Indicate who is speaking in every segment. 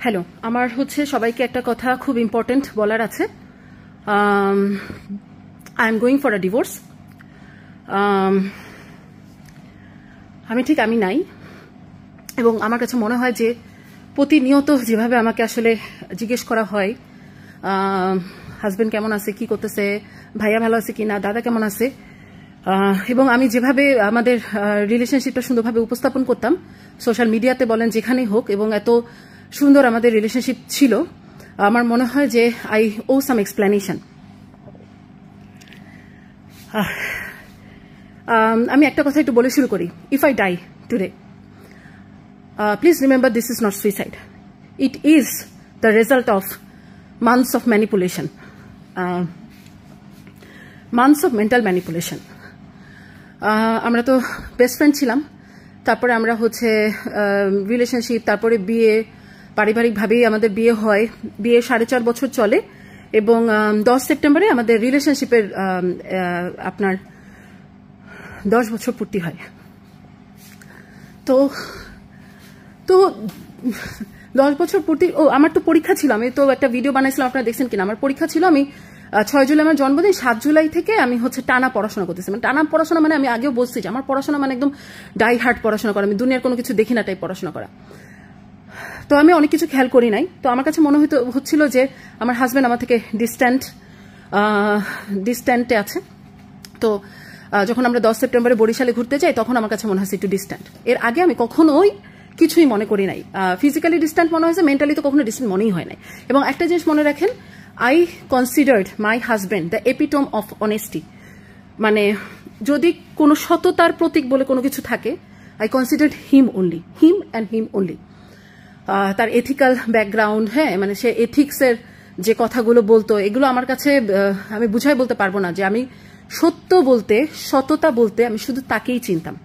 Speaker 1: Hello, আমার সবাইকে একটা কথা খুব ইম্পর্টেন্ট বলার আছে। I am going for a divorce. আমি নাই, এবং আমার কাছে মনে হয় যে প্রতিনিয়ত যেভাবে আমাকে আসলে জিজ্ঞেস করা হয় হাজবেন্ড কেমন আছে, কি করতেছে, ভাইয়া ভালো আছে কিনা, দাদা কেমন আছে, এবং আমি যেভাবে আমাদের রিলেশনশিপটা সুন্দরভাবে উপস্থাপন করতাম সোশ্যাল মিডিয়াতে বলেন যেখানেই হোক, এবং এত সুন্দর আমাদের রিলেশনশিপ ছিল, আমার মনে হয় যে আই ও সাম এক্সপ্লেনেশন। আমি একটা কথা একটু বলে শুরু করি। If I die today, please remember this is not suicide, it is the result of months of manipulation, months of mental manipulation. আমরা তো বেস্ট ফ্রেন্ড ছিলাম, তারপরে আমরা রিলেশনশিপ, তারপরে বিয়ে, পারিবারিকভাবেই আমাদের বিয়ে হয়। বিয়ে 4.5 বছর চলে, এবং 10 সেপ্টেম্বরে আমাদের রিলেশনশিপের আপনার 10 বছর পূর্তি হয়। তো 10 বছর পূর্তি। আমার তো পরীক্ষা ছিল, আমি তো একটা ভিডিও বানাইছিলাম, আপনারা দেখছেন কিনা। আমার পরীক্ষা ছিল, আমি 6 জুলাই আমার জন্মদিন, 7 জুলাই থেকে আমি টানা পড়াশোনা করতেছি। মানে টানা পড়াশোনা মানে আমি আগেও বলছি যে আমার পড়াশোনা মানে একদম ডাই হার্ড পড়াশোনা করা, আমি দুনিয়ার কোনো কিছু দেখি না টাইপ পড়াশোনা করা। তো আমি অনেক কিছু খেয়াল করি নাই। তো আমার কাছে মনে হচ্ছিল যে আমার হাজবেন্ড আমার থেকে ডিস্ট্যান্টে আছে। তো যখন আমরা 10 সেপ্টেম্বরে বরিশালে ঘুরতে যাই, তখন আমার কাছে মনে হচ্ছে একটু ডিস্ট্যান্ট। এর আগে আমি কখনোই কিছুই মনে করি নাই। ফিজিক্যালি ডিস্ট্যান্ট মনে হয়েছে, মেন্টালি তো কখনো ডিস্ট্যান্ট মনেই হয় নাই। এবং একটা জিনিস মনে রাখেন, I considered my husband the epitome of honesty. মানে যদি কোনো সততার প্রতীক বলে কোনো কিছু থাকে, I considered him and him only. তার এথিক্যাল ব্যাকগ্রাউন্ড, হ্যাঁ, মানে সে এথিক্সের যে কথাগুলো বলতো, এগুলো আমার কাছে আমি বুঝাই বলতে পারবো না যে আমি সত্য বলতে, সততা বলতে আমি শুধু তাকেই চিনতাম।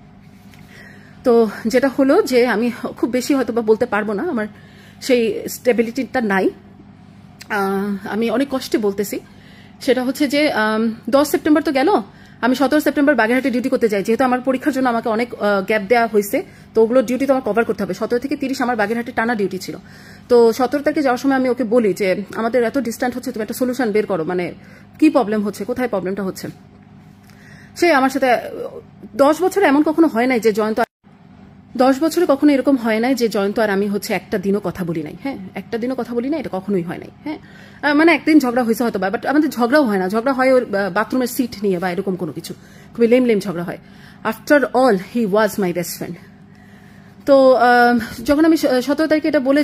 Speaker 1: তো যেটা হলো যে আমি খুব বেশি হয়তো বা বলতে পারবো না, আমার সেই স্টেবিলিটিটা নাই। আমি অনেক কষ্টে বলতেছি। সেটা হচ্ছে যে 10 সেপ্টেম্বর তো গেল, আমি 17 সেপ্টেম্বর বাগেরহাটে ডিউটি করতে যাই। যেহেতু আমার পরীক্ষার জন্য আমাকে অনেক গ্যাপ দেওয়া হয়েছে, তো ওগুলো ডিউটি তো আমার কভার করতে হবে। 17 থেকে 30 আমার বাগেরহাটে টানা ডিউটি ছিল। তো 17 তারিখে যাওয়ার সময় আমি ওকে বলি যে আমাদের এত ডিস্ট্যান্ট হচ্ছে, তুমি একটা সলিউশন বের করো, মানে কি প্রবলেম হচ্ছে, কোথায় প্রবলেমটা হচ্ছে। সে আমার সাথে 10 বছরে এমন কখনো হয় নাই যে জয়ন্ত, 10 বছরে কখনো এরকম হয় নাই যে জয়ন্ত আর আমি একটা দিনও কথা বলি নাই। হ্যাঁ, একটা দিনও কথা বলি না, এটা কখনোই হয় নাই। হ্যাঁ, মানে একদিন ঝগড়া হয়েছে হয়তো, বাট আমাদের ঝগড়াও হয় না। ঝগড়া হয় ওর বাথরুমের সিট নিয়ে বা এরকম কোনো কিছু, খুবই লেম ঝগড়া হয়। After all he was my best friend. তো যখন আমি 17 তারিখে এটা বলে